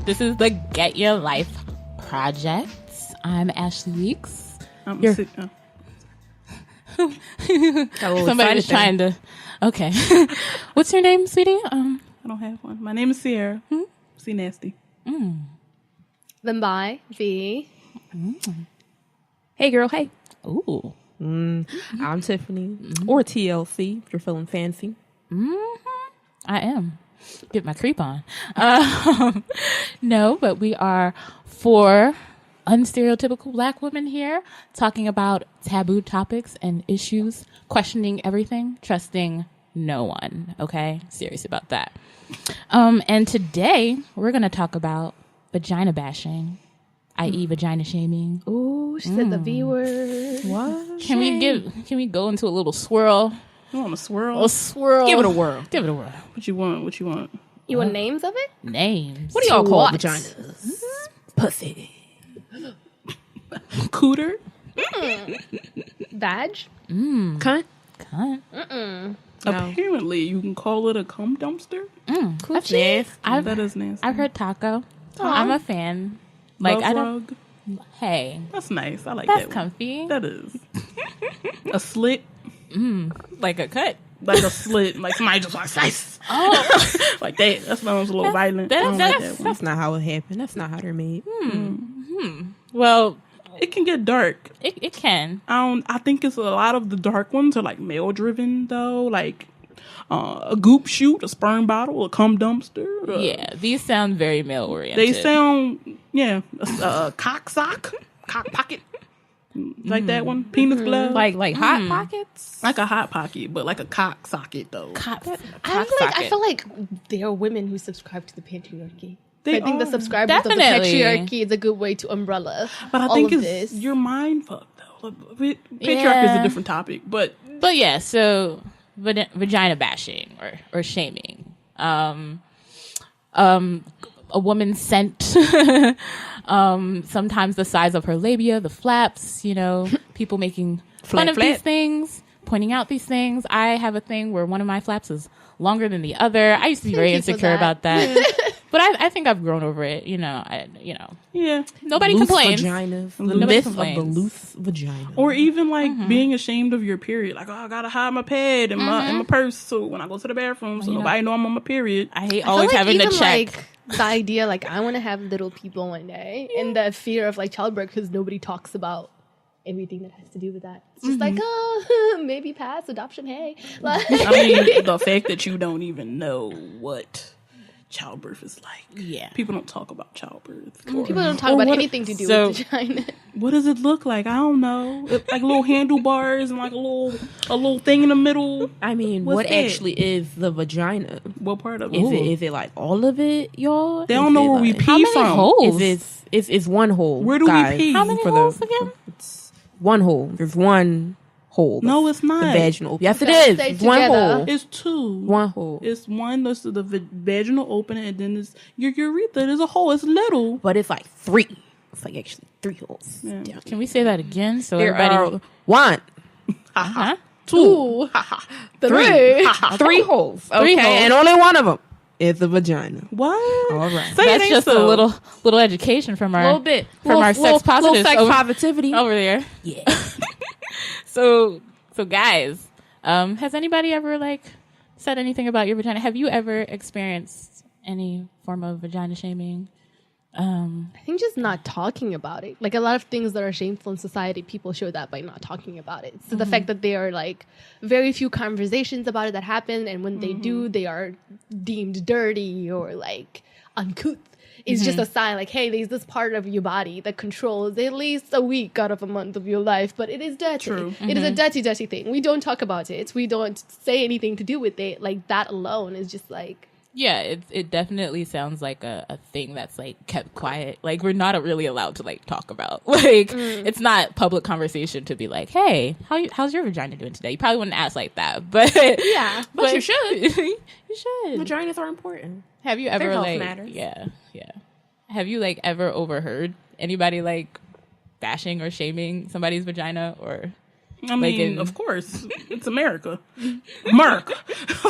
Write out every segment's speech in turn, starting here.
This is the Get Your Life Project. I'm Ashley Weeks. I'm You're- sick. Somebody was trying to. Okay. What's your name, sweetie? I don't have one. My name is Sierra. See nasty. Then by V. Hey, girl. Hey. Ooh. I'm Tiffany. Or TLC, if you're feeling fancy. I am. Get my creep on. No, but we are four unstereotypical Black women here talking about taboo topics and issues, questioning everything, trusting no one. Okay? Serious about that. And today we're going to talk about vagina bashing, i.e. vagina shaming. Ooh, she said the V word. What? Can we go into a little swirl? You want a swirl? A swirl. Give it a whirl. Give it a whirl. What you want? What you want? You want names of it? Names. What do y'all call What? vaginas? Pussy. Cooter? Vag? Cunt? Cunt. Apparently, you can call it a cum dumpster. That's nasty. That is nasty. I've heard taco. I'm a fan. Like Love I don't. rug. Hey, That's nice. I like that's that one. comfy. That is. A slit. Like a cut. Like a slit. Like somebody just like slice. Oh, Like that. That sounds a little violent. I don't like that one. That's not how it happened. That's not how they're made. well, It can get dark. it can. I think it's a lot of the dark ones are like male driven though. Like a goop chute, a sperm bottle, a cum dumpster. Yeah, these sound very male oriented. They sound a cock sock, cock pocket, like that one, penis glove, Like hot pockets? like a hot pocket, but like a cock socket though. I feel like there are women who subscribe to the patriarchy. They I think the are. subscribers Definitely. of the patriarchy is a good way to umbrella But I all think of it's this. your mind fucked though. Patriarchy is Yeah. a different topic, but But yeah, so vagina bashing or shaming. A woman's scent. Sometimes the size of her labia, the flaps. People making fun of these things, pointing out these things. I have a thing where one of my flaps is longer than the other. I used to be very Thank you for insecure that. about that. But I think I've grown over it. yeah. Nobody Loose complains. vaginas. The Nobody myth of the complains. loose vagina. Or even like being ashamed of your period, like I gotta hide my pad in my purse, so when I go to the bathroom, so nobody know I'm on my period. I hate I feel always like having to even, check. like, the idea, like, I want to have little people one day, and the fear of like childbirth because nobody talks about everything that has to do with that. It's just like, oh, maybe pass adoption. Hey, like, I mean, the fact that you don't even know what childbirth is like. Yeah. People don't talk about childbirth. people Or, don't talk or about what- anything to do so- with vagina. What does it look like? I don't know. Like little handlebars and like a little thing in the middle. I mean, What's what that? actually is the vagina? What part of it? Is it like all of it, y'all? They don't know where we pee How many from. holes? It's one hole. Where do we guys. pee? How many For holes again? It's one hole. There's one hole. No, it's not. The vaginal. Yes, it Gotta is. stay It's one together. hole. It's two. One hole. It's one. That's the vaginal opening, and then it's your urethra. There's a hole. It's little. But it's like three. It's like actually three holes. Yeah. Yeah. Can we say that again? So There everybody. are one, Huh? Two. three, three holes. Okay, Three holes. and only one of them is the vagina. What? All right. Say it That's ain't just so. a little education from our A little bit. from our sex positives Little sex over, positivity. over there. Yeah. So guys, has anybody ever like said anything about your vagina? Have you ever experienced any form of vagina shaming? I think just not talking about it. Like a lot of things that are shameful in society, people show that by not talking about it. So the fact that there are like very few conversations about it that happen, and when they do, they are deemed dirty or like uncouth. It's just a sign like, hey, there's this part of your body that controls at least a week out of a month of your life, but it is dirty. True. It is a dirty thing. We don't talk about it. We don't say anything to do with it. Like that alone is just like, Yeah, it definitely sounds like a thing that's like kept quiet. Like we're not really allowed to like talk about. Like it's not public conversation to be like, hey, how's your vagina doing today? You probably wouldn't ask like that, but yeah. But you should. you should. Vaginas are important. Have you ever Their health like matters. yeah. Have you like ever overheard anybody like bashing or shaming somebody's vagina or I mean, of course, it's America.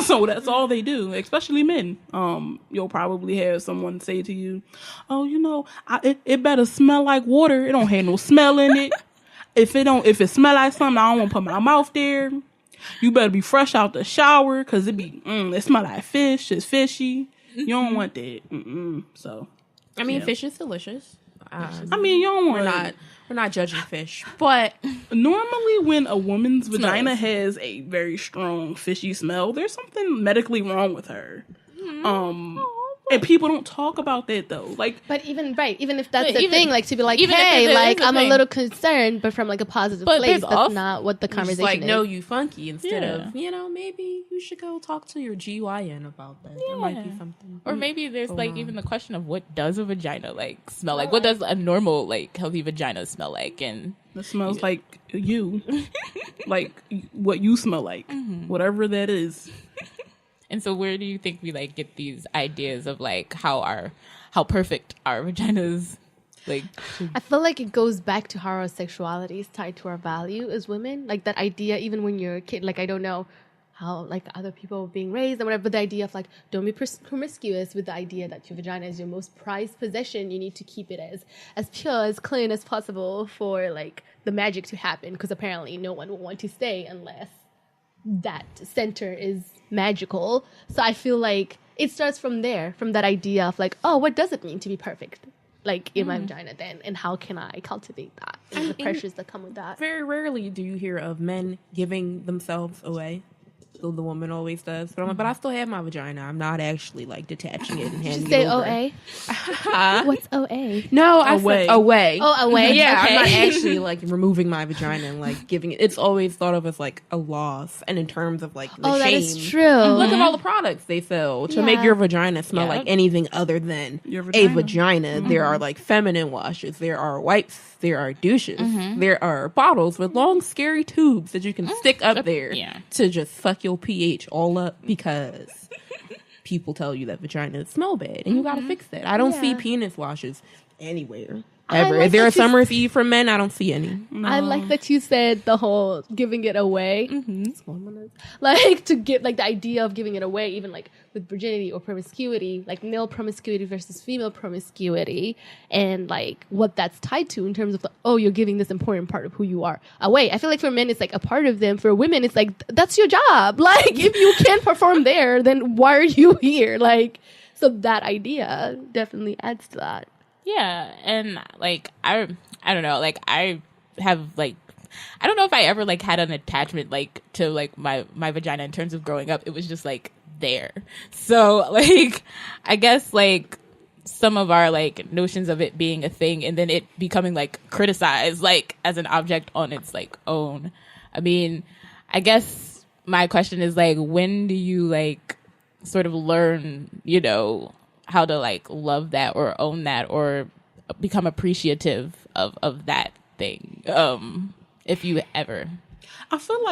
So that's all they do, especially men. You'll probably have someone say to you, "Oh, it better smell like water. It don't have no smell in it. If it smell like something, I don't want to put my mouth there. You better be fresh out the shower because it smell like fish. It's fishy. You don't want that. So, I mean, fish is delicious. I mean, you don't want. We're not judging fish, but normally when a woman's vagina has a very strong fishy smell, there's something medically wrong with her. And people don't talk about that though. But even if that's the thing, like to be like, hey, like I'm a little concerned, but from like a positive place. That's not what the conversation is. Like, no, you funky instead of maybe you should go talk to your GYN about that. There might be something. Or maybe there's even the question of what does a vagina smell like? What does a normal healthy vagina smell like? And it smells like you, like what you smell like, whatever that is. And so where do you think we get these ideas of how perfect our vaginas I feel like it goes back to how our sexuality is tied to our value as women. Like that idea, even when you're a kid, I don't know how other people are being raised and whatever, but the idea of don't be promiscuous, with the idea that your vagina is your most prized possession. You need to keep it as pure, as clean as possible for the magic to happen, because apparently no one will want to stay unless that center is magical. So I feel like it starts from there, from that idea of what does it mean to be perfect in my vagina then, and how can I cultivate that, and the pressures that come with that. Very rarely do you hear of men giving themselves away. The woman always does, but but I still have my vagina. I'm not actually detaching it and handing it over. Did you say OA? What's OA? No, I said away. Oh, away. Yeah, okay. I'm not actually removing my vagina and giving it. It's always thought of as a loss, and in terms of the shame. That is true. Look at all the products they sell to make your vagina smell like anything other than a vagina. There are feminine washes. There are wipes. There are douches. There are bottles with long, scary tubes that you can stick up there to just fuck your pH all up because people tell you that vaginas smell bad and you gotta fix that. I don't see penis washes anywhere. Ever. Is there a summer's eve for men? I don't see any. No. I like that you said the whole giving it away. To get the idea of giving it away, even with virginity or promiscuity, male promiscuity versus female promiscuity, and what that's tied to in terms of you're giving this important part of who you are away. I feel for men it's a part of them. For women it's that's your job. If you can't perform there, then why are you here? So that idea definitely adds to that. Yeah, and I don't know, I have I don't know if I ever had an attachment to my vagina in terms of growing up. It was just there. So I guess some of our notions of it being a thing and then it becoming criticized as an object on its own. I mean, I guess my question is when do you sort of learn, how to love that or own that or become appreciative of that thing, if you ever. I feel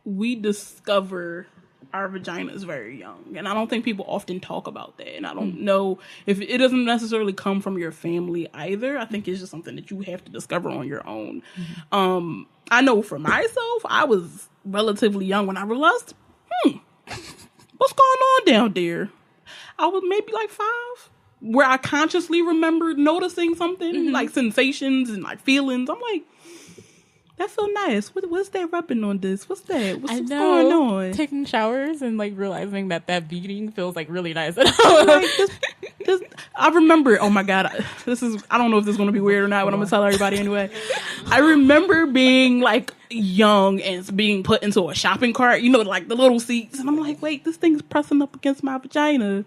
we discover our vaginas very young, and I don't think people often talk about that, and I don't know if it doesn't necessarily come from your family either. I think it's just something that you have to discover on your own. I know for myself, I was relatively young when I realized what's going on down there. I was maybe 5, where I consciously remembered noticing something, sensations and feelings. I'm that feel nice. What's that rubbing on this? What's that? What's going on? Taking showers and realizing that beating feels really nice. I remember, oh my God, I don't know if this is going to be weird or not, but I'm going to tell everybody anyway. I remember being young and being put into a shopping cart, the little seats. And I'm wait, this thing's pressing up against my vagina.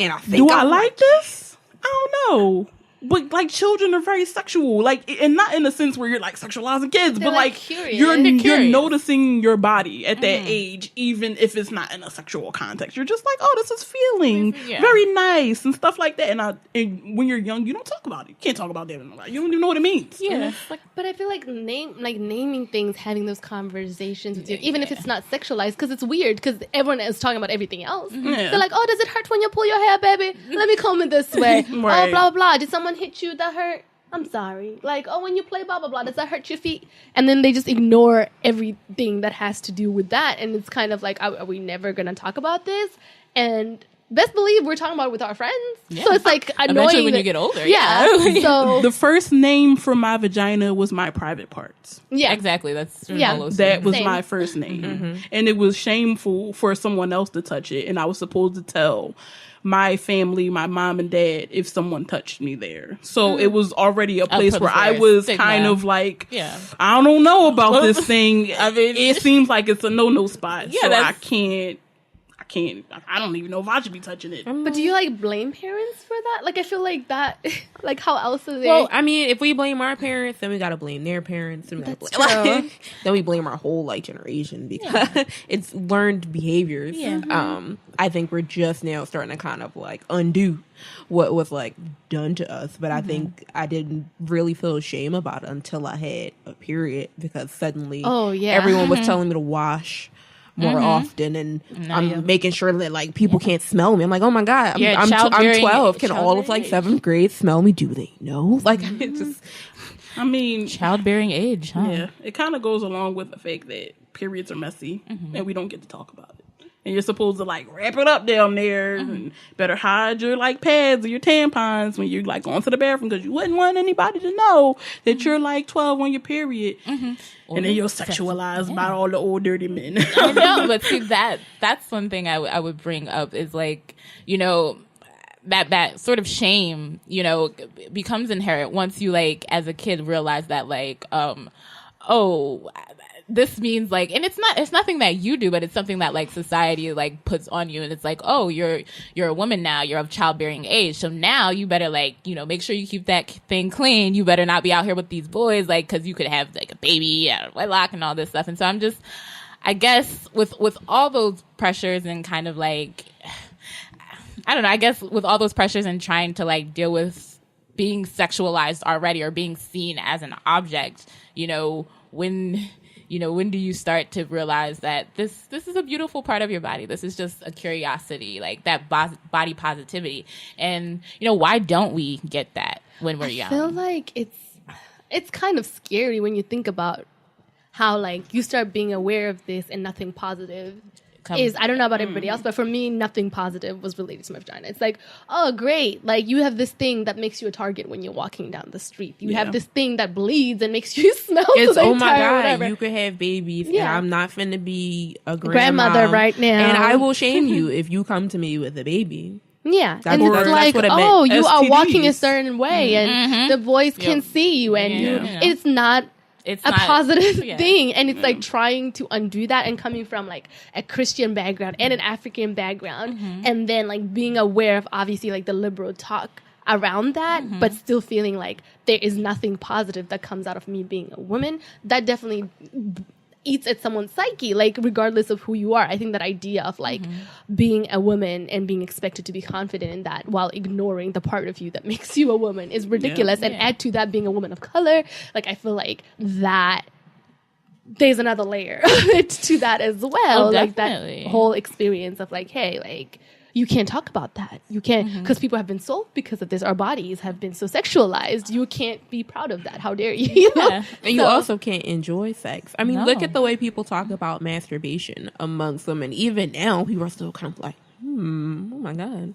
And I think I like this? I don't know. But children are very sexual, and not in the sense where you're sexualizing kids, they're but curious. You're noticing your body at that age, even if it's not in a sexual context. You're just oh, this is feeling very nice and stuff like that. And when you're young, you don't talk about it. You can't talk about that. You don't even know what it means. Yeah, but I feel naming things, having those conversations with you, even if it's not sexualized, because it's weird because everyone is talking about everything else. They're oh, does it hurt when you pull your hair, baby? Let me comb it this way. Right. Oh, blah blah blah. Did someone hit you that hurt? I'm sorry. Like, oh, when you play blah, blah, blah, does that hurt your feet? And then they just ignore everything that has to do with that. And it's kind of like, are we never going to talk about this? And best believe we're talking about it with our friends. Yeah. So it's like annoying. Eventually when you get older. Yeah. So the first name for my vagina was my private parts. Yeah. Exactly. That's that was my first name. And it was shameful for someone else to touch it. And I was supposed to tell my family, my mom and dad, if someone touched me there. So it was already a place where I was stigma. Kind of like, I don't know about this thing. I mean, it seems like it's a no spot. Yeah, so I can't. I don't even know if I should be touching it. But do you like blame parents for that? Like, I feel like that, like, how else is it? Well, I mean, if we blame our parents, then we gotta blame their parents. Then we gotta then we blame our whole like generation because it's learned behaviors. Yeah. I think we're just now starting to kind of like undo what was like done to us. But I think I didn't really feel shame about it until I had a period because suddenly everyone was telling me to wash more often, and I'm making sure that like people can't smell me. I'm like, oh my god, I'm 12. Can all of like 7th grade smell me? Do they know? Like, it's just. I mean, childbearing age, huh? Yeah, it kind of goes along with the fact that periods are messy and we don't get to talk about it. And you're supposed to like wrap it up down there and better hide your like pads or your tampons when you're like going to the bathroom because you wouldn't want anybody to know that you're like 12 on your period. And then you're sexualized by all the old dirty men. I know, but see that's one thing I would bring up is like, you know, that sort of shame, you know, becomes inherent once you like as a kid realize that like, this means like, and it's nothing that you do, but it's something that like society like puts on you. And it's like, oh, you're a woman now, you're of childbearing age. So now you better like, you know, make sure you keep that thing clean. You better not be out here with these boys, like, cause you could have like a baby out of wedlock and all this stuff. And so I'm just, I guess with all those pressures and kind of like, I don't know, I guess with all those pressures and trying to like deal with being sexualized already or being seen as an object, you know, when do you start to realize that this is a beautiful part of your body? This is just a curiosity, like that body positivity. And, you know, why don't we get that when we're young? I feel like it's kind of scary when you think about how, like, you start being aware of this and nothing positive I don't know about everybody else, but for me, nothing positive was related to my vagina. It's like, oh, great. Like, you have this thing that makes you a target when you're walking down the street. You have this thing that bleeds and makes you smell. It's, oh my God, you could have babies. Yeah. And I'm not finna be a grandmother right now. And I will shame you if you come to me with a baby. Yeah, and it's like, oh, you STDs. Are walking a certain way, and the boys can see you, and it's not a positive thing. And it's like trying to undo that and coming from like a Christian background and an African background, and then like being aware of obviously like the liberal talk around that, but still feeling like there is nothing positive that comes out of me being a woman. That definitely eats at someone's psyche, like regardless of who you are. I think that idea of like being a woman and being expected to be confident in that while ignoring the part of you that makes you a woman is ridiculous. And add to that being a woman of color, like I feel like that there's another layer to that as well. Like that whole experience of like, hey, like you can't talk about that. You can't, because people have been sold because of this. Our bodies have been so sexualized. You can't be proud of that. How dare you? You know? And you also can't enjoy sex. I mean, look at the way people talk about masturbation amongst women. Even now, people are still kind of like, oh my God,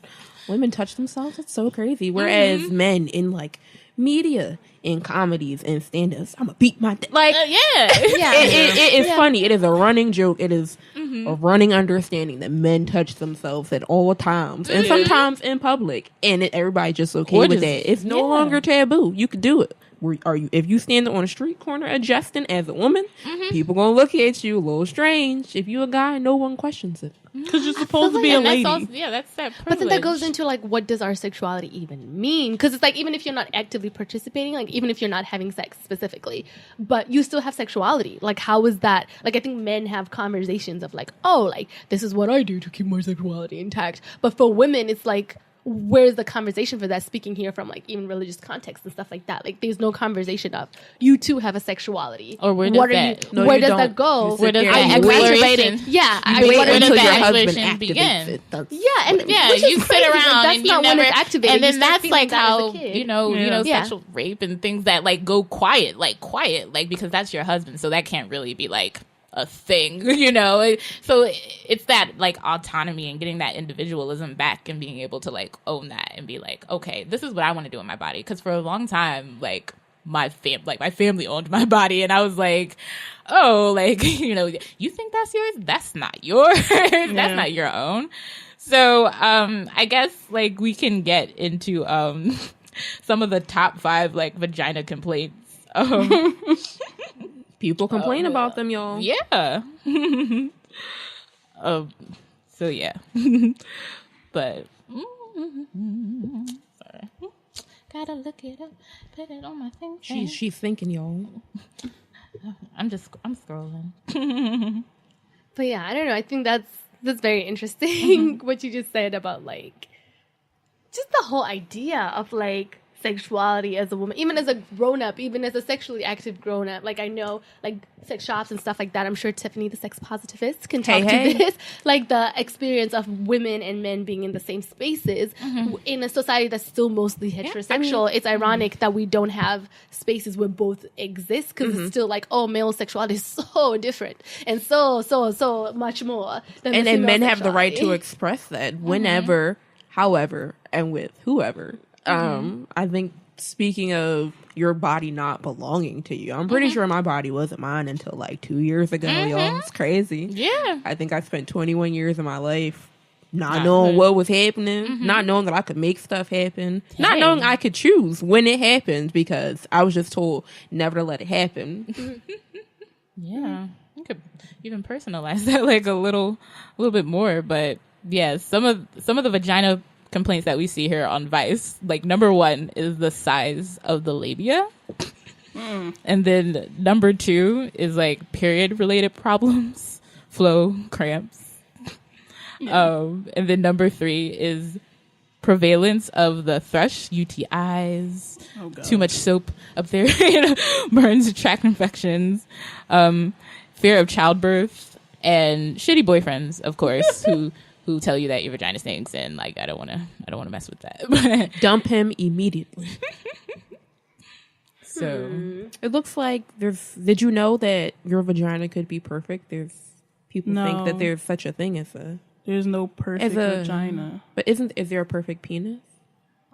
women touch themselves? That's so crazy. Whereas men in like media, in comedies and stand-ups, I'm gonna beat my like it is funny. It is a running joke. It is a running understanding that men touch themselves at all times and sometimes in public, and everybody just okay with that. It's no longer taboo. You could do it. If you stand on a street corner adjusting as a woman, people gonna look at you a little strange. If you a guy, no one questions it. Because you're supposed to be a lady. That's that privilege. But then that goes into like, what does our sexuality even mean? Because it's like, even if you're not actively participating, like even if you're not having sex specifically, but you still have sexuality. Like, how is that? Like, I think men have conversations of like, oh, like this is what I do to keep my sexuality intact. But for women, it's like, where's the conversation for that? Speaking here from like even religious context and stuff like that. Like there's no conversation of you too have a sexuality. Or where does that? Where does that go? Where does that exploration? Yeah, where does until your that husband exploration begin? Yeah, and you sit around and you never activated. And then that's like how Yeah. sexual rape and things that like go quiet, because that's your husband, so that can't really be like a thing, so it's that like autonomy and getting that individualism back and being able to like own that and be like, okay, this is what I want to do in my body. Because for a long time, like my family owned my body, and I was like, oh, like you think that's yours, that's not yours. That's not your own. So I guess like we can get into some of the top 5 like vagina complaints. People complain about them, y'all. Yeah. So yeah. But sorry. Gotta look it up. Put it on my thing. She's thinking, y'all. I'm scrolling. But yeah, I don't know. I think that's very interesting what you just said about like just the whole idea of like sexuality as a woman, even as a grown-up, even as a sexually active grown-up. Like I know like sex shops and stuff like that. I'm sure Tiffany, the sex positivist, can talk to this. Like the experience of women and men being in the same spaces in a society that's still mostly heterosexual. It's ironic that we don't have spaces where both exist, because it's still like, oh, male sexuality is so different and so much more than and men have the right to express that whenever, however, and with whoever. I think speaking of your body not belonging to you, I'm pretty sure my body wasn't mine until like 2 years ago, y'all. It's crazy. Yeah. I think I spent 21 years of my life not knowing what was happening, not knowing that I could make stuff happen, not knowing I could choose when it happened, because I was just told never to let it happen. Yeah. You could even personalize that like a little bit more, but yeah, some of the vagina complaints that we see here on Vice, like number 1 is the size of the labia, and then number 2 is like period related problems, flow, cramps, and then number 3 is prevalence of the thrush, UTIs, too much soap up there, burns, tract infections, fear of childbirth, and shitty boyfriends, of course, who tell you that your vagina stinks, and like I don't want to mess with that. Dump him immediately. So it looks like did you know that your vagina could be perfect? There's people think that there's such a thing as there's no perfect vagina. But is there a perfect penis?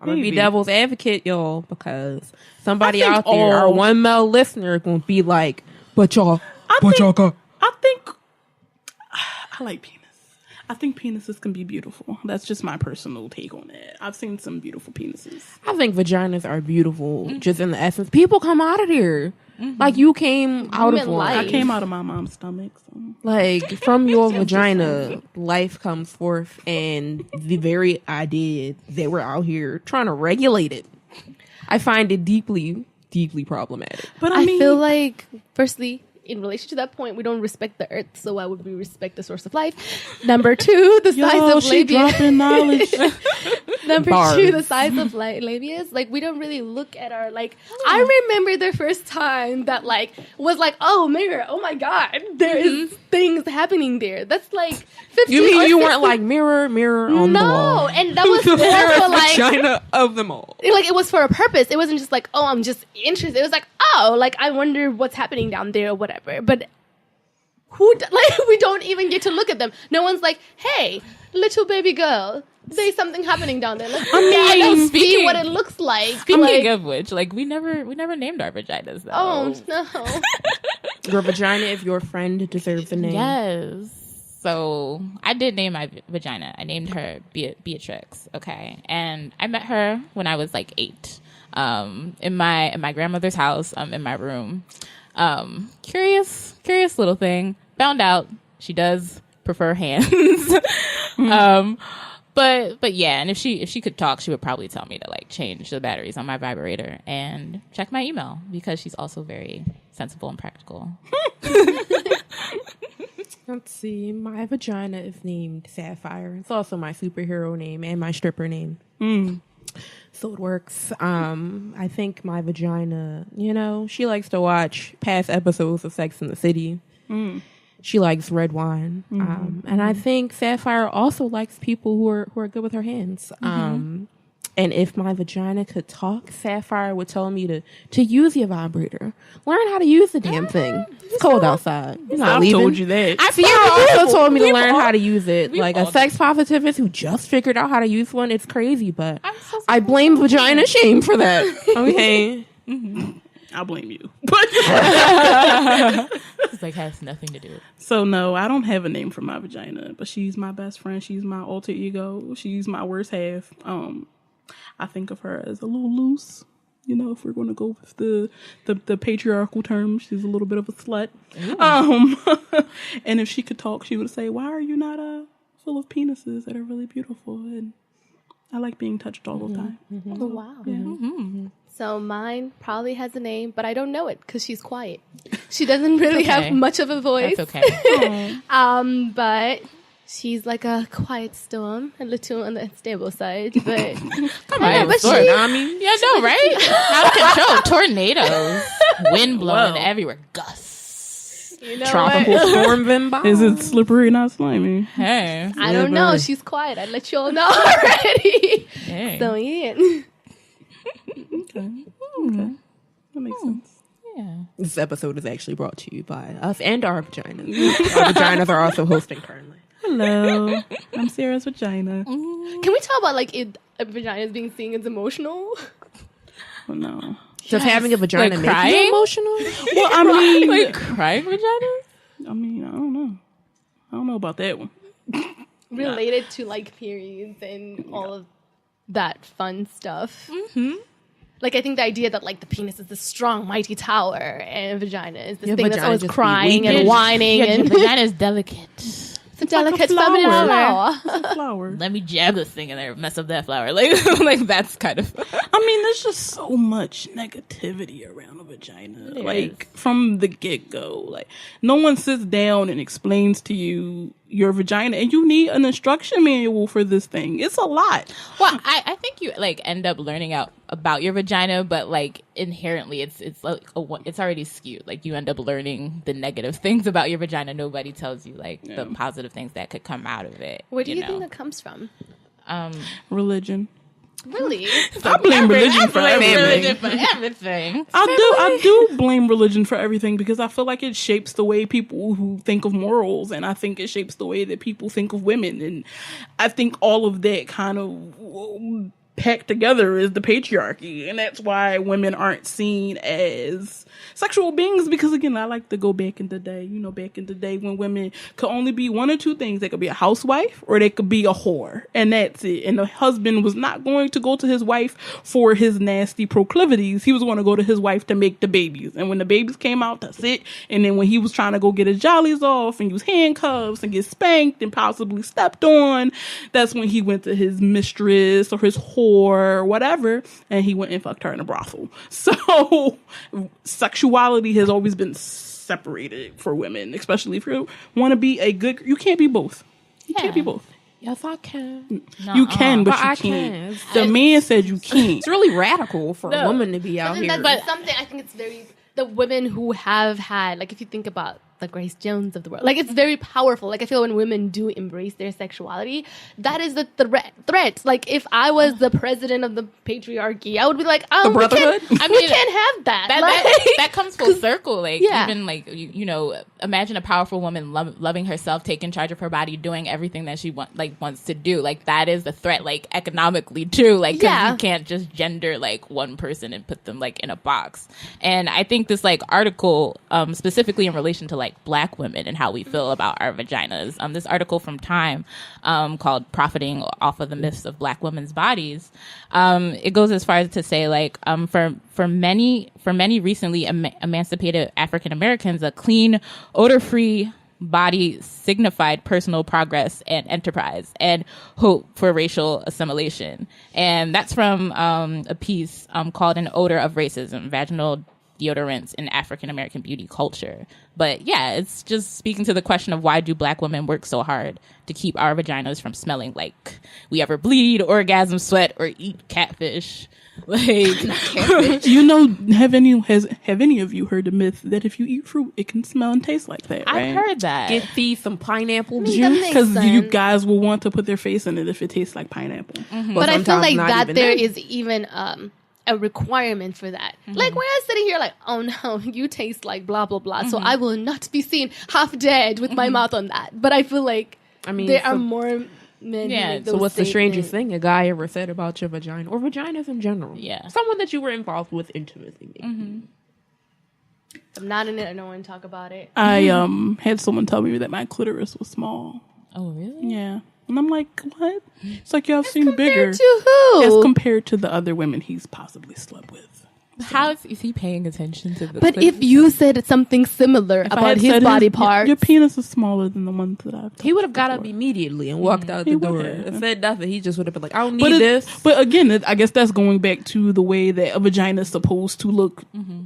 I'm gonna be devil's advocate, y'all, because somebody out there, our one male listener, gonna be like, but y'all got. I think I like penis. I think penises can be beautiful. That's just my personal take on it. I've seen some beautiful penises. I think vaginas are beautiful, just in the essence. People come out of here. Like you came out of one. I came out of my mom's stomach. So. Like from your vagina, life comes forth, and the very idea that we're out here trying to regulate it, I find it deeply, deeply problematic. But I feel like, firstly, in relation to that point, we don't respect the earth, so why would we respect the source of life? Number 2, the size of labia. Dropping knowledge. Number 2, the size of labias. Like, we don't really look at our, like, I remember the first time that, like, was like, oh, mirror, oh my God, there is things happening there. That's like 15 You mean you weren't like mirror on the wall? No, and that was for like vagina of them all. Like, it was for a purpose. It wasn't just like, oh, I'm just interested. It was like, oh, like, I wonder what's happening down there or whatever. But we don't even get to look at them. No one's like, hey, little baby girl, there's something happening down there. Let's see what it looks like. Speaking of which, like we never named our vaginas though. Oh no. Your vagina, if your friend deserves a name. Yes. So I did name my vagina. I named her Beatrix. Okay, and I met her when I was like 8, in my grandmother's house, in my room. Curious little thing. Found out she does prefer hands. But yeah, and if she could talk, she would probably tell me to like change the batteries on my vibrator and check my email, because she's also very sensible and practical. Let's see. My vagina is named Sapphire. It's also my superhero name and my stripper name. So it works. I think my vagina, she likes to watch past episodes of Sex and the City. She likes red wine. And I think Sapphire also likes people who are good with her hands. And if my vagina could talk, Sapphire would tell me to use your vibrator. Learn how to use the damn thing. It's cold outside. You're not leaving. I told you that. Sierra also told me to learn how to use it. Like a sex positivist who just figured out how to use one. It's crazy, but I blame vagina shame for that. Okay. I blame you. It's like has nothing to do with it. So no, I don't have a name for my vagina, but she's my best friend. She's my alter ego. She's my worst half. I think of her as a little loose. If we're going to go with the patriarchal term, she's a little bit of a slut. And if she could talk, she would say, "Why are you not full of penises that are really beautiful?" And I like being touched all the time. Oh, wow. Yeah. So mine probably has a name, but I don't know it because she's quiet. She doesn't really have much of a voice. That's okay. But she's like a quiet storm, a little on the unstable side. But come on, but tsunami. Yeah, no, right? Out of control, tornadoes, wind blowing everywhere, gusts. Tropical storm Vimba. Is it slippery, not slimy? Hey, I don't know. She's quiet. I'd let you all know already. Hey. So yeah. Okay. That makes sense. Yeah. This episode is actually brought to you by us and our vaginas. Our vaginas are also hosting currently. Hello, I'm Sarah's vagina. Can we talk about a vagina is being seen as emotional? Oh, no. Does having a vagina Like make crying? you emotional? Well, I mean, Like crying vaginas? I don't know. I don't know about that one. Related to periods and all of that fun stuff. Like, I think the idea that the penis is this strong, mighty tower, and vagina is this thing that's always crying and whining, and vagina is delicate. it's a delicate feminine flower. It's a flower. Let me jab this thing in there, mess up that flower. Like that's kind of. There's just so much negativity around a vagina. From the get-go. No one sits down and explains to you your vagina, and you need an instruction manual for this thing. It's a lot. Well, I think you end up learning out about your vagina, but inherently it's already skewed. You end up learning the negative things about your vagina. Nobody tells you the positive things that could come out of it. Where do you think that comes from? Religion. Really? I blame religion for everything. I do blame religion for everything because I feel like it shapes the way people who think of morals, and I think it shapes the way that people think of women, and I think all of that kind of packed together is the patriarchy, and that's why women aren't seen as sexual beings, because again, I like to go back in the day, back in the day when women could only be one or two things. They could be a housewife or they could be a whore, and that's it. And the husband was not going to go to his wife for his nasty proclivities. He was going to go to his wife to make the babies, and when the babies came out, that's it. And then when he was trying to go get his jollies off and use handcuffs and get spanked and possibly stepped on, that's when he went to his mistress or his whore or whatever, and he went and fucked her in a brothel. So sexuality has always been separated for women, especially if you want to be you can't be both. You can't be both. Yes, I can. You can, but you can't. The man said you can't. It's really radical for a woman to be out here. But something I think it's very the women who have had if you think about the Grace Jones of the world, it's very powerful. I feel when women do embrace their sexuality, that is the threat. If I was the president of the patriarchy, I would be the brotherhood. We can't have that. That comes full circle. Even imagine a powerful woman loving herself, taking charge of her body, doing everything that she wants to do. That is the threat. Economically too. Because you can't just gender one person and put them in a box. And I think this article specifically in relation to Black women and how we feel about our vaginas. This article from Time called "Profiting Off of the Myths of Black Women's Bodies." It goes as far as to say for many recently emancipated African Americans, a clean, odor-free body signified personal progress and enterprise and hope for racial assimilation. And that's from a piece called "An Odor of Racism: Vaginal deodorants in African American beauty culture. But yeah, it's just speaking to the question of why do black women work so hard to keep our vaginas from smelling like we ever bleed, orgasm, sweat, or eat catfish. Like, you know, have any of you heard the myth that if you eat fruit, it can smell and taste like that? Right? I've heard that. Get thee some pineapple juice because you guys will want to put their face in it if it tastes like pineapple. But I feel like that there is even a requirement for that. Like when I'm sitting here like, oh no, you taste like blah blah blah, so I will not be seen half dead with my mouth on that. But I feel like there are more men. Yeah. So what's the strangest thing a guy ever said about your vagina or vaginas in general? Yeah. Someone that you were involved with intimately. Maybe. I'm not in it. I don't want to talk about it. I had someone tell me that my clitoris was small. Oh really? Yeah. And I'm like, what? It's like, y'all seen bigger. To who? As compared to the other women he's possibly slept with. How is he paying attention to this? But if you said something similar about his body parts, your penis is smaller than the ones that I've. He would have got up immediately and walked out the door and said nothing. He just would have been like, "I don't need this." But again, I guess that's going back to the way that a vagina is supposed to look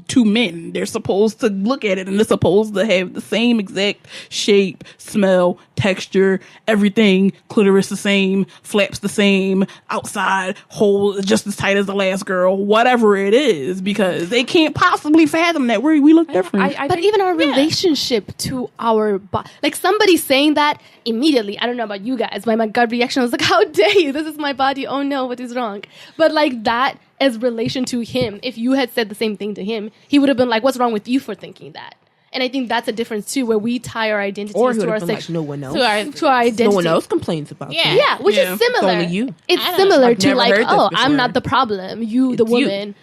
to men. They're supposed to look at it, and they're supposed to have the same exact shape, smell, texture, everything. Clitoris the same, flaps the same, outside hole just as tight as the last girl, whatever it is. Because they can't possibly fathom that we look different. But even our relationship to our body, like somebody saying that immediately, I don't know about you guys, but my gut reaction was like, how dare you? This is my body. Oh no, what is wrong? But like that as relation to him, if you had said the same thing to him, he would have been like, what's wrong with you for thinking that? And I think that's a difference too, where we tie our identities to our like, no one else. To our identity. No one else complains about that. Yeah, which is similar. It's only you. It's similar to like, oh, I'm not the problem. You, the woman,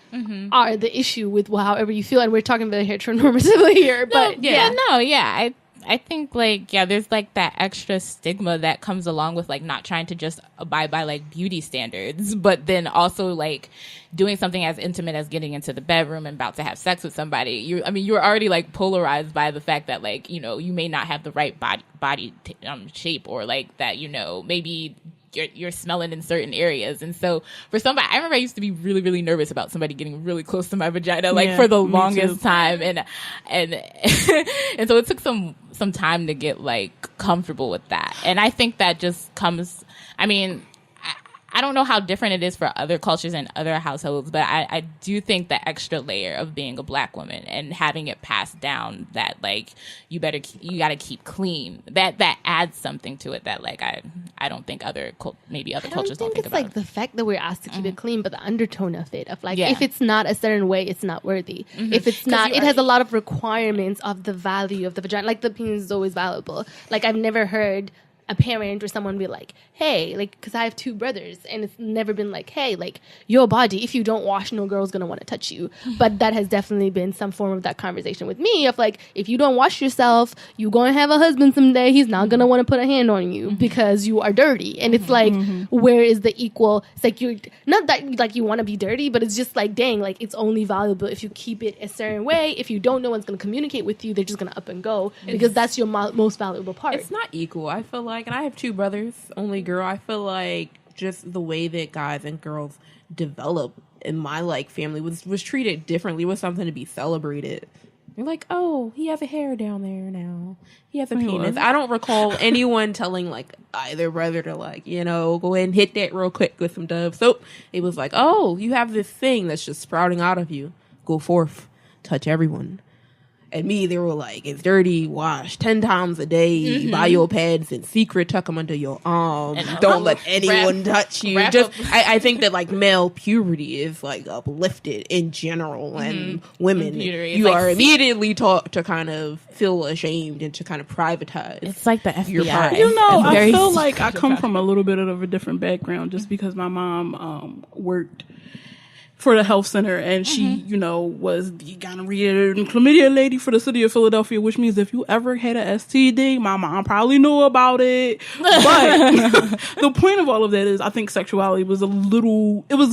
are the issue with however you feel. And we're talking about heteronormatively here. But I think like, there's like that extra stigma that comes along with like not trying to just abide by like beauty standards, but then also like doing something as intimate as getting into the bedroom and about to have sex with somebody. You're already like polarized by the fact that like, you know, you may not have the right body shape, or like that, you know, maybe you're smelling in certain areas. And so for somebody, I remember I used to be really, really nervous about somebody getting really close to my vagina, like for the longest time. And so it took some time to get like comfortable with that. And I think that just comes, I don't know how different it is for other cultures and other households, but I do think the extra layer of being a black woman and having it passed down that like you got to keep clean, that adds something to it that like I don't think other cultures don't think about. It's like the fact that we're asked to keep it clean, but the undertone of it of like if it's not a certain way, it's not worthy. If it's not, it has a lot of requirements of the value of the vagina. Like the penis is always valuable. Like I've never heard a parent or someone be like, hey, like, because I have two brothers, and it's never been like, hey, like, your body, if you don't wash, no girl's gonna want to touch you. But that has definitely been some form of that conversation with me of like, if you don't wash yourself, you gonna have a husband someday, he's not gonna want to put a hand on you because you are dirty. And it's like, where is the equal? It's like, you're not that like you want to be dirty, but it's just like, dang, like, it's only valuable if you keep it a certain way. If you don't, no one's gonna communicate with you, they're just gonna up and go because that's your most valuable part. It's not equal. I feel like, and I have two brothers, only girl. I feel like just the way that guys and girls develop in my like family was treated differently. It was something to be celebrated. You're like, oh, he has a hair down there now. He has a penis. I don't recall anyone telling like either brother to like, you know, go ahead and hit that real quick with some Dove soap. It was like, oh, you have this thing that's just sprouting out of you. Go forth, touch everyone. And me, they were like, it's dirty, wash 10 times a day, buy your pads in secret, tuck them under your arm, and don't let anyone touch you. I think that like male puberty is like uplifted in general, and women, you like are immediately taught to kind of feel ashamed and to kind of privatize. It's like the FBI. You know, I feel like I come from a little bit of a different background just because my mom worked for the health center, and she, you know, was the gonorrhea and chlamydia lady for the city of Philadelphia, which means if you ever had a STD, my mom probably knew about it. But the point of all of that is I think sexuality was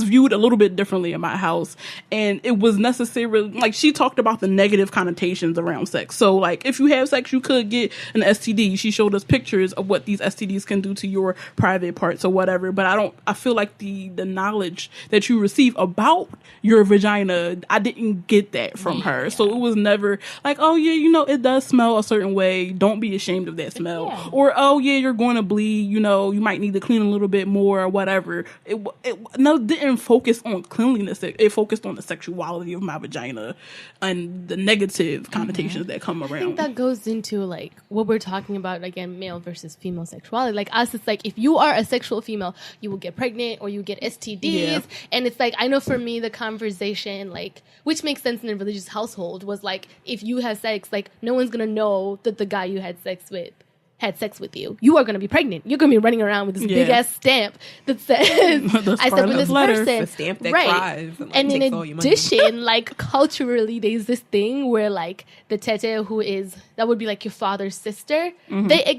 viewed a little bit differently in my house, and it was necessarily, like, she talked about the negative connotations around sex. So, like, if you have sex, you could get an STD. She showed us pictures of what these STDs can do to your private parts or whatever, but I feel like the knowledge that you receive about about your vagina, I didn't get that from her. So it was never like, oh yeah, you know, it does smell a certain way. Don't be ashamed of that smell. Yeah. Or, oh yeah, you're going to bleed. You know, you might need to clean a little bit more or whatever. It didn't focus on cleanliness. It focused on the sexuality of my vagina and the negative connotations that come around. I think that goes into like what we're talking about, again, male versus female sexuality. Like us, it's like if you are a sexual female, you will get pregnant or you get STDs. Yeah. And it's like, I know for me, the conversation, like, which makes sense in a religious household, was like, if you have sex, like, no one's going to know that the guy you had sex with you. You are going to be pregnant. You're going to be running around with this big ass stamp that says, I slept with this person. The stamp that cries. And in addition, like, culturally, there's this thing where, like, the tete, that would be like your father's sister, they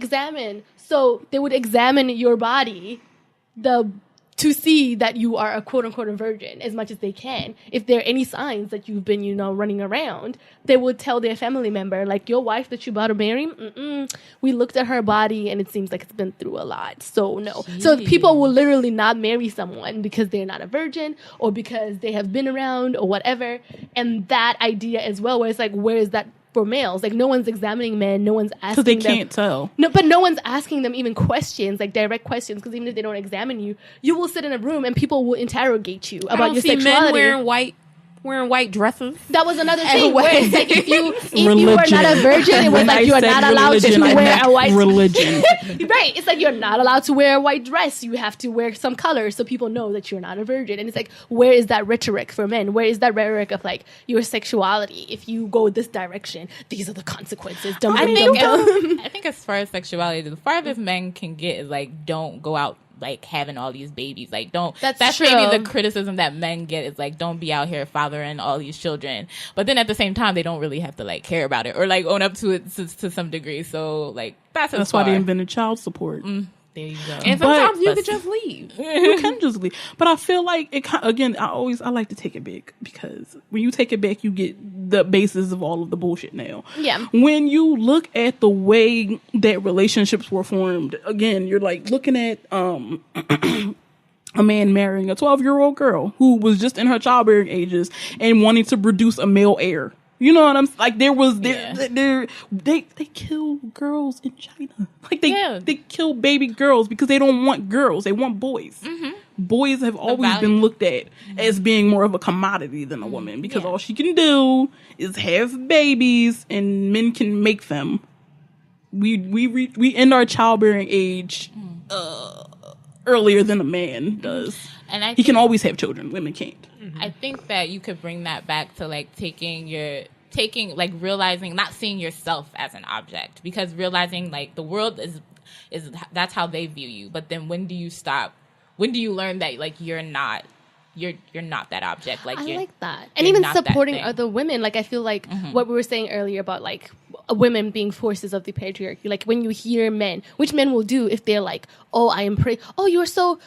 would examine your body, to see that you are a quote-unquote a virgin as much as they can. If there are any signs that you've been, running around, they would tell their family member, like, your wife that you about to marry, we looked at her body and it seems like it's been through a lot, so no. Jeez. So people will literally not marry someone because they're not a virgin or because they have been around or whatever. And that idea as well, where it's like, where is that for males? Like, no one's examining men, no one's asking them. Because they can't tell. No, but no one's asking them even questions, like direct questions, because even if they don't examine you, you will sit in a room and people will interrogate you about your sexuality. Men wearing white dresses. That was another thing where it's like, if you were not a virgin, it was like you are not allowed to wear a white religion. Right. It's like you're not allowed to wear a white dress. You have to wear some color so people know that you're not a virgin. And it's like, where is that rhetoric for men? Where is that rhetoric of like your sexuality? If you go this direction, these are the consequences. I think as far as sexuality, the farthest men can get is like, don't go out like having all these babies. Like, don't. That's maybe the criticism that men get is like, don't be out here fathering all these children. But then at the same time, they don't really have to like care about it or like own up to it to some degree. So like that's why they invented child support. There you go. And sometimes you can just leave. You can just leave. But I feel like I like to take it back, because when you take it back, you get the basis of all of the bullshit now. Yeah. When you look at the way that relationships were formed, again, you're like looking at a man marrying a 12-year-old girl who was just in her childbearing ages and wanting to produce a male heir. You know what I'm like? They kill girls in China. Like they kill baby girls because they don't want girls. They want boys. Mm-hmm. Boys have always been looked at as being more of a commodity than a woman, because all she can do is have babies and men can make them. We end our childbearing age earlier than a man does. And he can always have children. Women can't. I think that you could bring that back to like realizing, not seeing yourself as an object, because realizing like the world is that's how they view you. But then when do you stop? When do you learn that like you're not that object? Like, I like that. And even supporting other women. Like, I feel like what we were saying earlier about like women being forces of the patriarchy. Like, when you hear men, which men will do if they're like, oh, I am oh, you're so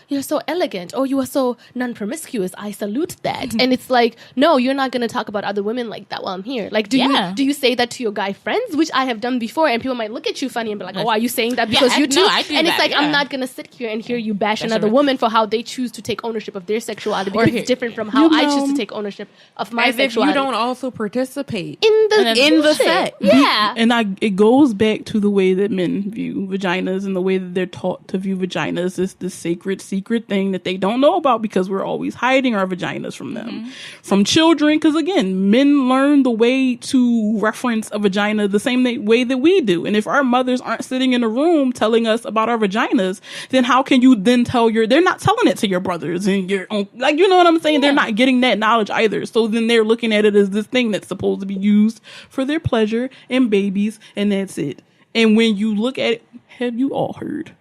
elegant. Oh, you are so non-promiscuous. I salute that. And it's like, no, you're not going to talk about other women like that while I'm here. Like, do you say that to your guy friends? Which I have done before, and people might look at you funny and be like, oh, are you saying that because you too? I do and that, it's like, I'm not going to sit here and hear you bash another woman for how they choose to take ownership of their sexuality, because it's different from how I choose to take ownership of my sexuality. If you don't also participate in the sex. Yeah. And it goes back to the way that men view vaginas and the way that they're taught to view vaginas. It's this sacred, secret thing that they don't know about, because we're always hiding our vaginas from them, from children. Because again, men learn the way to reference a vagina the same way that we do. And if our mothers aren't sitting in a room telling us about our vaginas, then how can you then they're not telling it to your brothers and your own, like, you know what I'm saying? Yeah. They're not getting that knowledge either. So then they're looking at it as this thing that's supposed to be used for their pleasure and babies, and that's it. And when you look at it, have you all heard?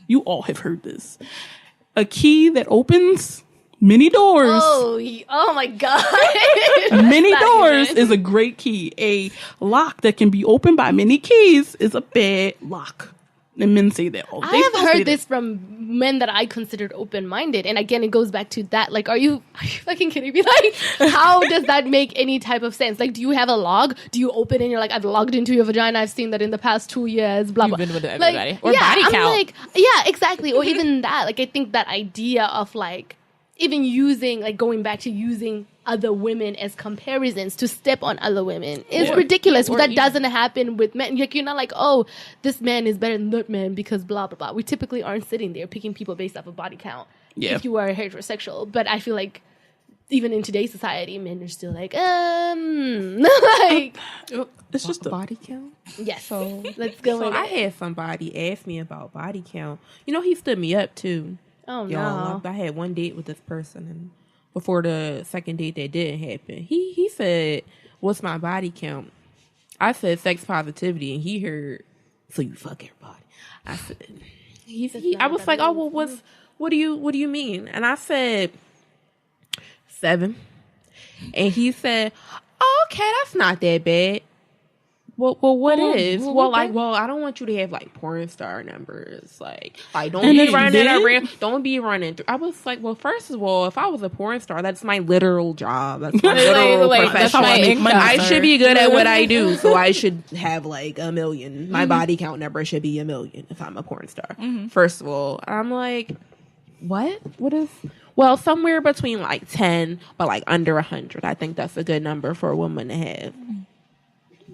You all have heard this. A key that opens many doors. Oh my God. Many doors is a great key. A lock that can be opened by many keys is a bad lock. And men say that all the time. I have heard this from men that I considered open-minded. And again, it goes back to that. Like, are you fucking kidding me? Like, how does that make any type of sense? Like, do you have a log? Do you open it and you're like, I've logged into your vagina. I've seen that in the past 2 years, blah, blah. You've been with everybody. Like, or body count. I'm like, yeah, exactly. Or even that. Like, I think that idea of like, even using, like, going back to using other women as comparisons to step on other women is ridiculous. That doesn't happen with men. Like, you're not like, oh, this man is better than that man because blah, blah, blah. We typically aren't sitting there picking people based off of body count if you are heterosexual. But I feel like even in today's society, men are still like, like, it's just a body count. Yes. So let's go. So I had somebody ask me about body count. You know, he stood me up too. Oh, Y'all, no. I had one date with this person, and before the second date that didn't happen, he said, "What's my body count?" I said sex positivity, and he heard, "So you fuck everybody." I said, I was like, "Oh, well, what do you mean?" And I said 7, and he said, "Oh, okay, that's not that bad." Well, what is? Well, I don't want you to have like porn star numbers. Like don't be running around. Don't be running through. I was like, well, first of all, if I was a porn star, that's my literal job. That's my literal profession. That's how I make money. I should be good at what I do, so I should have like 1 million. My body count number should be 1 million if I'm a porn star. First of all, I'm like, what? What is? Well, somewhere between like 10, but like under 100. I think that's a good number for a woman to have.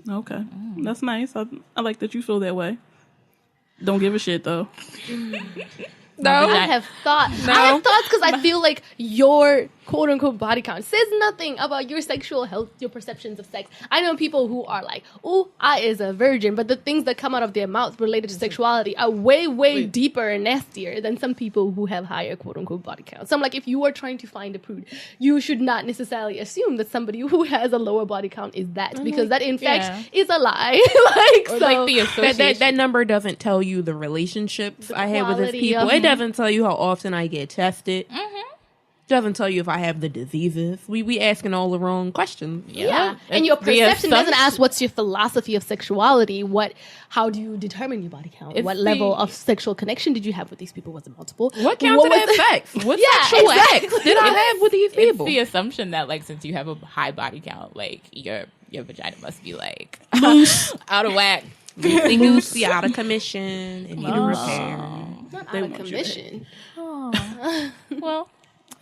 Okay. That's nice. I like that you feel that way. Don't give a shit, though. No, I have thoughts because I feel like your quote unquote body count says nothing about your sexual health, your perceptions of sex. I know people who are like, "Oh, I is a virgin," but the things that come out of their mouths related to sexuality are way deeper and nastier than some people who have higher quote unquote body counts. So I'm like, if you are trying to find a prude, you should not necessarily assume that somebody who has a lower body count is that, because that in fact is a lie. That number doesn't tell you the relationships I have with these people. It doesn't tell you how often I get tested. Doesn't tell you if I have the diseases. We asking all the wrong questions. Yeah. And your perception doesn't ask what's your philosophy of sexuality. How do you determine your body count? What level of sexual connection did you have with these people? Was it multiple? What counted as sex? What sexual acts did I have with these people? It's the assumption that, like, since you have a high body count, like, your vagina must be like out of whack. Loosey, out of commission, and need a repair. Not out of commission. Well,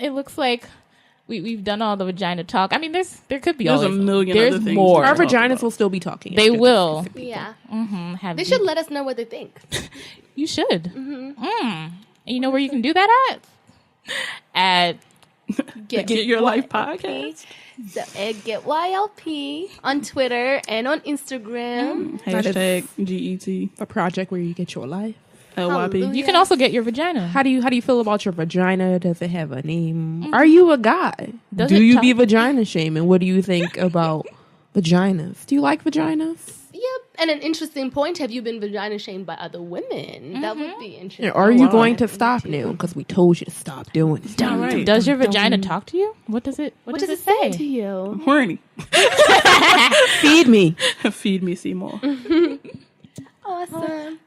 it looks like we've done all the vagina talk. I mean, there could be there's a million other things. More. Our vaginas will still be talking. They will. Yeah. They should let us know what they think. You should. And you know where you can do that at Get Your Life podcast. Get YLP on Twitter and on Instagram. Hashtag GET. A project where you get your life. LYP. You can also get your vagina. How do you feel about your vagina? Does it have a name? Are you a guy? Do you be vagina shaming? What do you think about vaginas? Do you like vaginas? Yep. And an interesting point, have you been vagina shamed by other women? That would be interesting. Are you going to stop now? Because we told you to stop doing it. Right. Does your vagina talk to you? What does it say to you? Horny. Feed me. Feed me, Seymour. Awesome.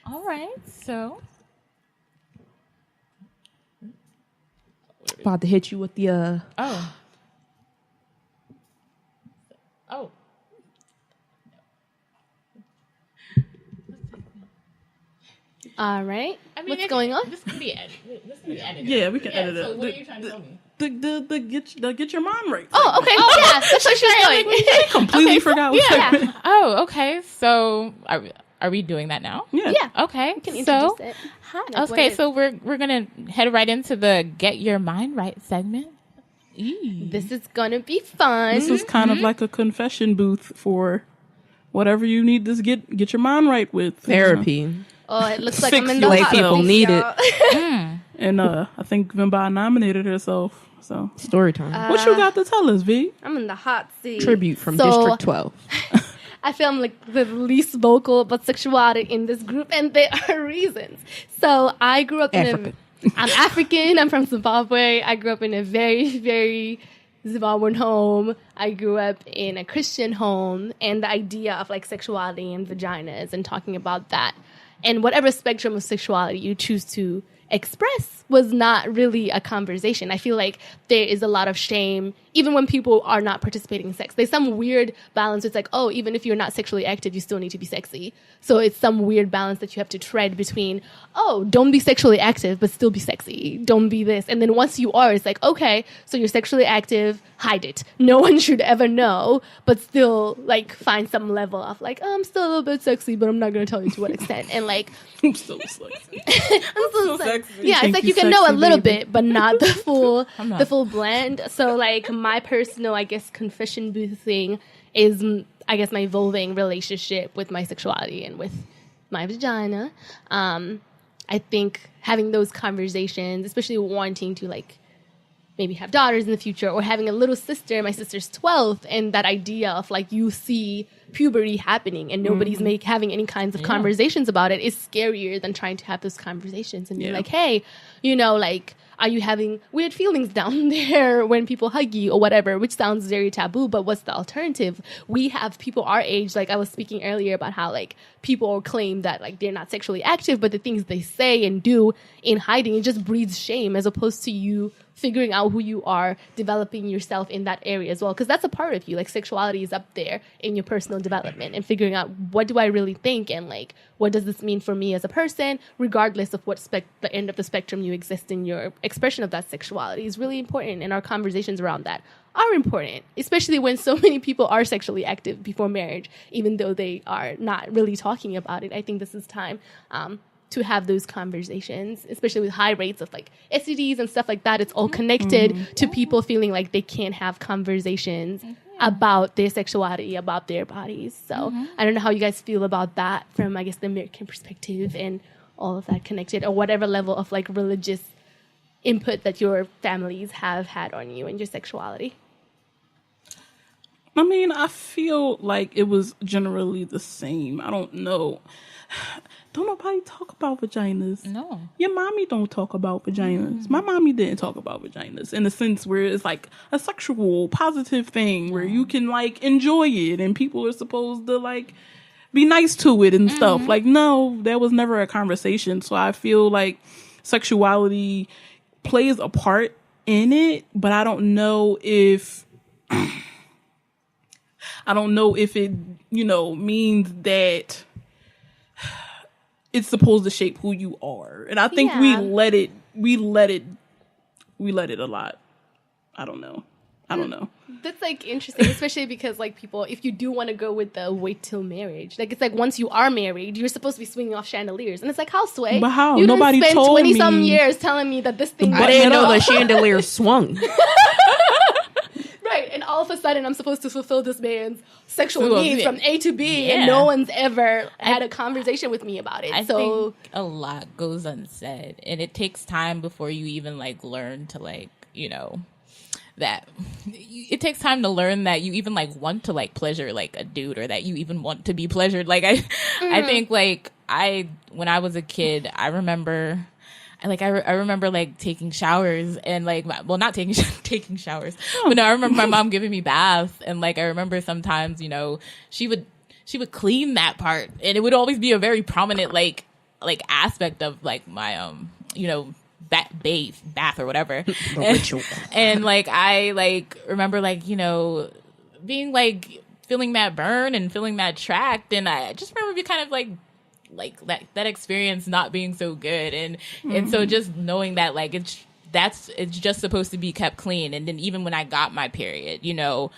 All right. So. About to hit you with the Oh. All right. I mean, what's going on? This can be edited. Yeah, we can edit it. So what are you trying to tell me? The get your mind right. Oh, okay. Yeah, that's what she's doing. Completely forgot what segment. Oh, okay. So are we doing that now? Yeah. Okay. We can introduce it. Okay, so we're gonna head right into the Get Your Mind Right segment. This is gonna be fun. This is kind of like a confession booth for whatever you need to get your mind right with. therapy. Oh, it looks like Fix I'm in the your hot people seat, need y'all. it. And I think Vimba nominated herself. So Story time. what you got to tell us, V? I'm in the hot seat. Tribute from District 12. I feel I'm like the least vocal about sexuality in this group, and there are reasons. So I grew up I'm African. I'm from Zimbabwe. I grew up in a very, very Zimbabwean home. I grew up in a Christian home, and the idea of like sexuality and vaginas and talking about that and whatever spectrum of sexuality you choose to express was not really a conversation. I feel like there is a lot of shame even when people are not participating in sex. There's some weird balance. It's like, oh, even if you're not sexually active, you still need to be sexy. So it's some weird balance that you have to tread between, oh, don't be sexually active, but still be sexy. Don't be this. And then once you are, it's like, okay, so you're sexually active, hide it. No one should ever know, but still like find some level of like, oh, I'm still a little bit sexy, but I'm not going to tell you to what extent. And like, I'm so sexy. I'm so sexy. Yeah, it's like you can know a little bit, but not the full blend. So like my personal, I guess, confession booth thing is, I guess, my evolving relationship with my sexuality and with my vagina. I think having those conversations, especially wanting to like maybe have daughters in the future, or having a little sister, my sister's 12th, and that idea of like you see puberty happening and nobody's having any kinds of conversations about it is scarier than trying to have those conversations and be like, hey, you know, like, are you having weird feelings down there when people hug you or whatever, which sounds very taboo, but what's the alternative? We have people our age, like I was speaking earlier about how like people claim that like they're not sexually active, but the things they say and do in hiding, it just breeds shame as opposed to you figuring out who you are, developing yourself in that area as well, because that's a part of you. Like sexuality is up there in your personal development and figuring out what do I really think and like what does this mean for me as a person, regardless of what the end of the spectrum you exist in your expression of that sexuality is really important, and our conversations around that are important, especially when so many people are sexually active before marriage, even though they are not really talking about it. I think this is time to have those conversations, especially with high rates of like STDs and stuff like that. It's all connected to people feeling like they can't have conversations about their sexuality, about their bodies. So I don't know how you guys feel about that from, I guess, the American perspective and all of that connected, or whatever level of like religious input that your families have had on you and your sexuality. I mean, I feel like it was generally the same. I don't know. Don't nobody talk about vaginas. No. Your mommy don't talk about vaginas. My mommy didn't talk about vaginas in the sense where it's like a sexual, positive thing where you can like enjoy it and people are supposed to like be nice to it and stuff. Like, no, there was never a conversation. So I feel like sexuality plays a part in it, but I don't know if it, you know, means that it's supposed to shape who you are. And I think we let it a lot. I don't know. That's like interesting, especially because like people, if you do want to go with the wait till marriage, like it's like once you are married, you're supposed to be swinging off chandeliers, and it's like, how sway? But how? You Nobody spent told 20 me. some years telling me that this thing. I didn't know the chandelier swung. Right, and all of a sudden I'm supposed to fulfill this man's sexual needs from A to B, Yeah. and no one's ever had a conversation with me about it. I so think a lot goes unsaid, and it takes time before you even like learn to like, you know, that it takes time to learn that you even like want to like pleasure like a dude, or that you even want to be pleasured. Like I think like when I was a kid, I remember like taking showers and like, well, not taking showers, but no, I remember my mom giving me baths, and like I remember sometimes, you know, she would clean that part, and it would always be a very prominent like aspect of like my you know, bath or whatever. And like I like remember like, you know, being like feeling that burn and feeling that tract, and I just remember being kind of like that experience not being so good, and so just knowing that like it's just supposed to be kept clean. And then even when I got my period, you know,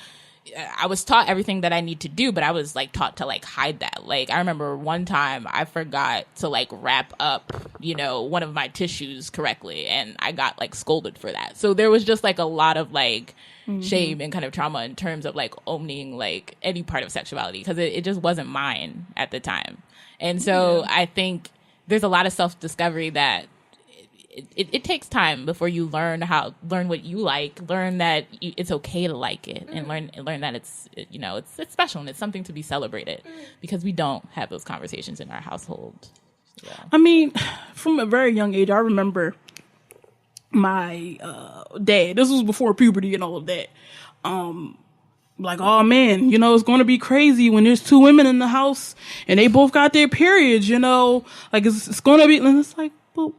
I was taught everything that I need to do, but I was like taught to like hide that. Like I remember one time I forgot to like wrap up, you know, one of my tissues correctly, and I got like scolded for that. So there was just like a lot of like shame and kind of trauma in terms of like owning like any part of sexuality, because it just wasn't mine at the time. And so I think there's a lot of self-discovery that it takes time before you learn what you like, learn that it's okay to like it, and learn that it's you know, it's special and it's something to be celebrated, because we don't have those conversations in our household. Yeah. I mean, from a very young age, I remember my dad. This was before puberty and all of that. Like, oh man, you know, it's going to be crazy when there's two women in the house and they both got their periods, you know, like it's going to be, and it's like, well,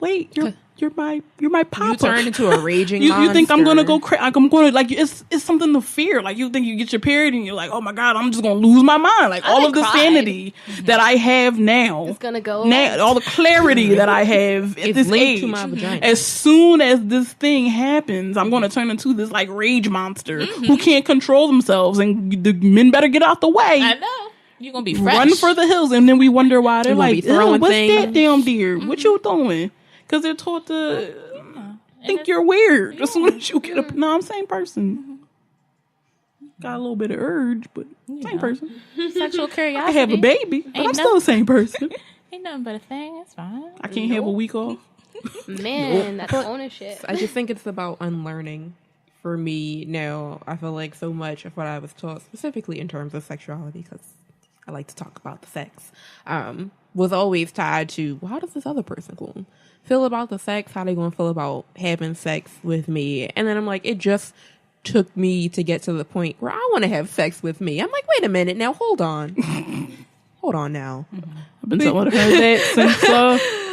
wait, you're my papa. You turn into a raging you monster. think I'm gonna go crazy? Like, I'm gonna, like, it's something to fear. Like, you think you get your period and you're like, oh my God, I'm just gonna lose my mind. Like, all of the sanity that I have now, it's gonna go now, all the clarity that I have at this age, to my vagina. as soon as this thing happens, I'm gonna turn into this like rage monster who can't control themselves, and the men better get out the way. I know. You're gonna be fresh. Run for the hills, and then we wonder why they're like, throwing what's things. that damn deer? What you doing? Because they're taught to think you're weird as soon as you get up. No, I'm same person. Got a little bit of urge, but same person. Sexual curiosity. I have a baby, but I'm still the same person. Ain't nothing but a thing. It's fine. I can't have a week off. Man, that's ownership. I just think it's about unlearning. For me now, I feel like so much of what I was taught, specifically in terms of sexuality, because I like to talk about the sex, was always tied to, well, how does this other person going to feel about the sex? How they going to feel about having sex with me? And then I'm like, it just took me to get to the point where I want to have sex with me. I'm like, wait a minute now, hold on. Hold on now. I've been telling her that since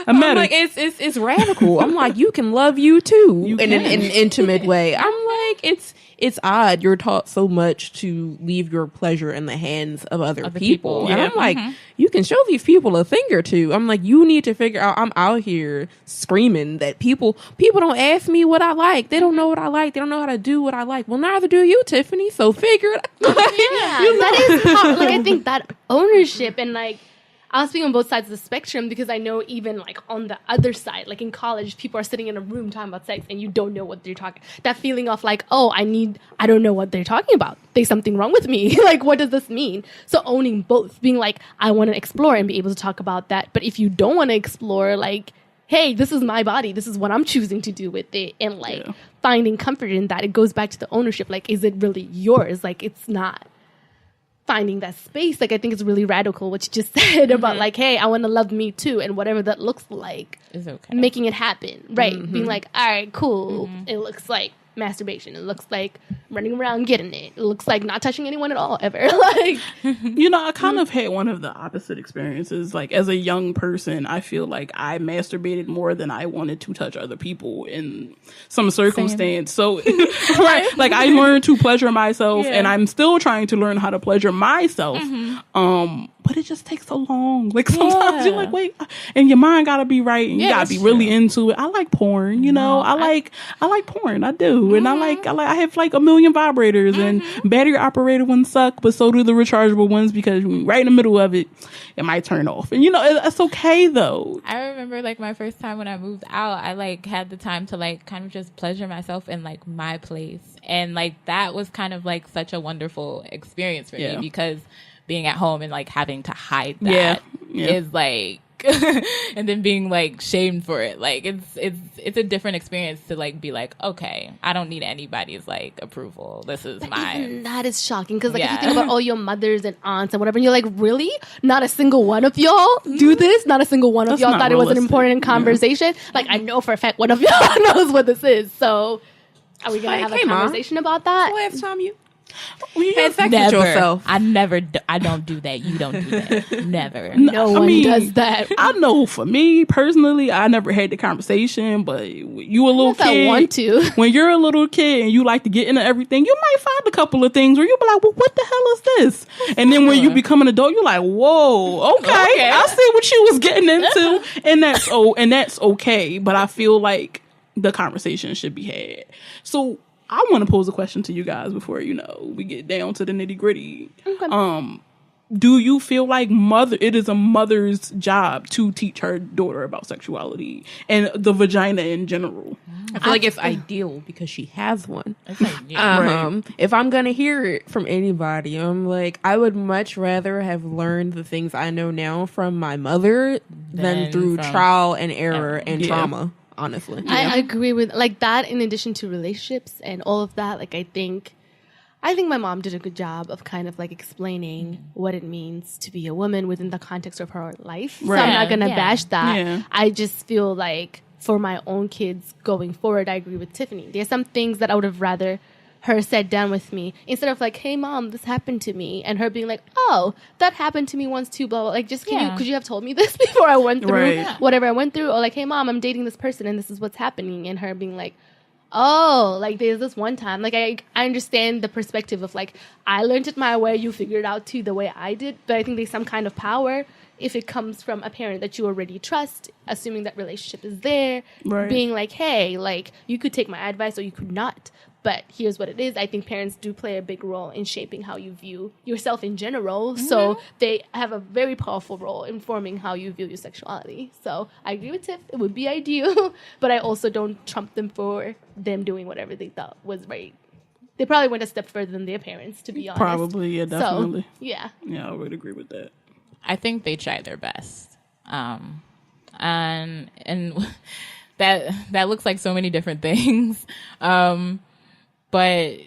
I met her. Like, it's radical. I'm like, you can love you too in an intimate way. I'm like, it's odd. You're taught so much to leave your pleasure in the hands of other people. And I'm like, you can show these people a thing or two. I'm like, you need to figure out, I'm out here screaming that people don't ask me what I like. They don't know what I like. They don't know how to do what I like. Well, neither do you, Tiffany. So figure it out. That is how, like, I think that ownership and like, I was speaking on both sides of the spectrum because I know even like on the other side, like in college, people are sitting in a room talking about sex and you don't know what they're talking. That feeling of like, oh, I don't know what they're talking about. There's something wrong with me. Like, what does this mean? So owning both, being like, I want to explore and be able to talk about that. But if you don't want to explore, like, hey, this is my body. This is what I'm choosing to do with it. And like finding comfort in that, it goes back to the ownership. Like, is it really yours? Like, it's not. Finding that space, like, I think it's really radical what you just said about like, hey, I want to love me too, and whatever that looks like is okay. Making it happen, right? Being like, all right, cool. It looks like masturbation. It looks like running around getting it. It looks like not touching anyone at all ever. Like, you know, I kind of had one of the opposite experiences. Like, as a young person, I feel like I masturbated more than I wanted to touch other people in some circumstance. So, right, like, I learned to pleasure myself, and I'm still trying to learn how to pleasure myself. But it just takes so long. Like, sometimes you're like, wait, and your mind gotta be right, and you gotta be really into it. I like porn, you know. I like porn. I do, and I have like a million vibrators, and battery operated ones suck, but so do the rechargeable ones, because right in the middle of it, it might turn off, and you know, it's okay though. I remember like my first time when I moved out, I like had the time to like kind of just pleasure myself in like my place, and like that was kind of like such a wonderful experience for me, because being at home and like having to hide that is like and then being like shamed for it. Like it's a different experience to like be like, okay, I don't need anybody's like approval. This is mine. That is shocking, because like if you think about all your mothers and aunts and whatever, and you're like, really? Not a single one of y'all do this? Not a single one of y'all thought it was an important conversation? Like, I know for a fact one of y'all knows what this is. So are we gonna have a conversation about that? Last time you had sex with yourself. I don't do that. You don't do that. Never. No one does that. I know for me personally, I never had the conversation, but you a little kid. I want to. When you're a little kid and you like to get into everything, you might find a couple of things where you'll be like, well, what the hell is this? And then when you become an adult, you're like, whoa, okay. I see what you was getting into. And that's okay. But I feel like the conversation should be had. So I want to pose a question to you guys before, you know, we get down to the nitty gritty. Okay. Do you feel like it is a mother's job to teach her daughter about sexuality and the vagina in general? I feel like it's ideal because she has one. Right. If I'm going to hear it from anybody, I'm like, I would much rather have learned the things I know now from my mother than through trial and error and trauma. Honestly, I agree with like that. In addition to relationships and all of that, like I think my mom did a good job of kind of like explaining what it means to be a woman within the context of her life. Right. So I'm not gonna bash that. Yeah. I just feel like for my own kids going forward, I agree with Tiffany. There's some things that I would have rather her sat down with me instead of like, hey mom, this happened to me, and her being like, oh, that happened to me once too, blah, blah. Like, just could you have told me this before I went through whatever I went through? Or like, hey mom, I'm dating this person and this is what's happening, and her being like, oh, like there's this one time, like I understand the perspective of like, I learned it my way, you figured it out too the way I did, but I think there's some kind of power if it comes from a parent that you already trust, assuming that relationship is there, being like, hey, like you could take my advice or you could not, but here's what it is. I think parents do play a big role in shaping how you view yourself in general. So they have a very powerful role in forming how you view your sexuality. So I agree with Tiff. It would be ideal, but I also don't trump them for them doing whatever they thought was right. They probably went a step further than their parents, to be honest. Probably, yeah, definitely. So, yeah. Yeah, I would agree with that. I think they tried their best. And that looks like so many different things. But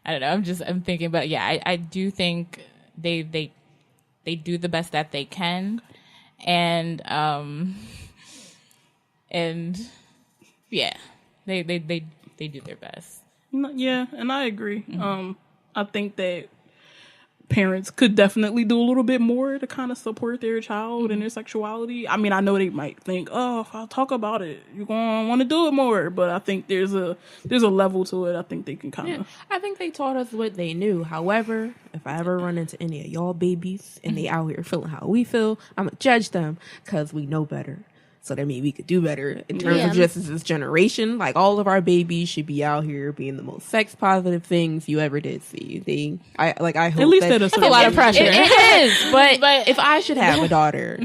I don't know. I'm thinking, but yeah, I do think they do the best that they can, and yeah, they do their best. Yeah, and I agree. I think that parents could definitely do a little bit more to kind of support their child and their sexuality. I mean, I know they might think, oh, if I talk about it, you're going to want to do it more. But I think there's a level to it. I think they can kind of... Yeah, I think they taught us what they knew. However, if I ever run into any of y'all babies and they out here feeling how we feel, I'm going to judge them because we know better. So that means we could do better in terms of just this generation. Like, all of our babies should be out here being the most sex positive things you ever did see. I hope at least that's a lot of pressure. It is, but if I should have a daughter,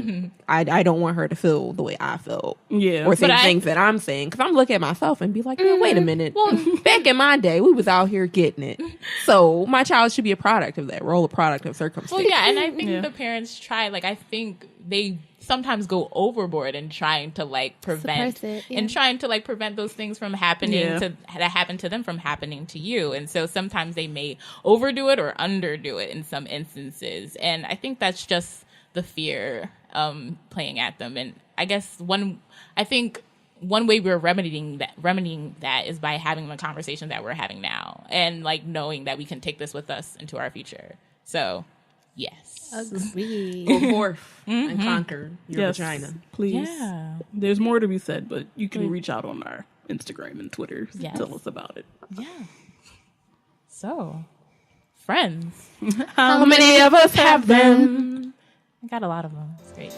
I don't want her to feel the way I felt. Yeah, or think things that I'm saying, because I'm looking at myself and be like, wait a minute. Well, back in my day, we was out here getting it. So my child should be a product of that. We're all a product of circumstance. Well, yeah, and I think the parents try. Like, I think they sometimes go overboard in trying to like prevent and trying to like prevent those things from happening that happen to them from happening to you. And so sometimes they may overdo it or underdo it in some instances. And I think that's just the fear playing at them. And I guess one way we're remedying that is by having the conversation that we're having now, and like knowing that we can take this with us into our future. So yes. Agree. Go forth and conquer your vagina. Please. Yeah. There's more to be said, but you can reach out on our Instagram and Twitter to tell us about it. Yeah. So, friends. How many of us have them? I got a lot of them. It's great.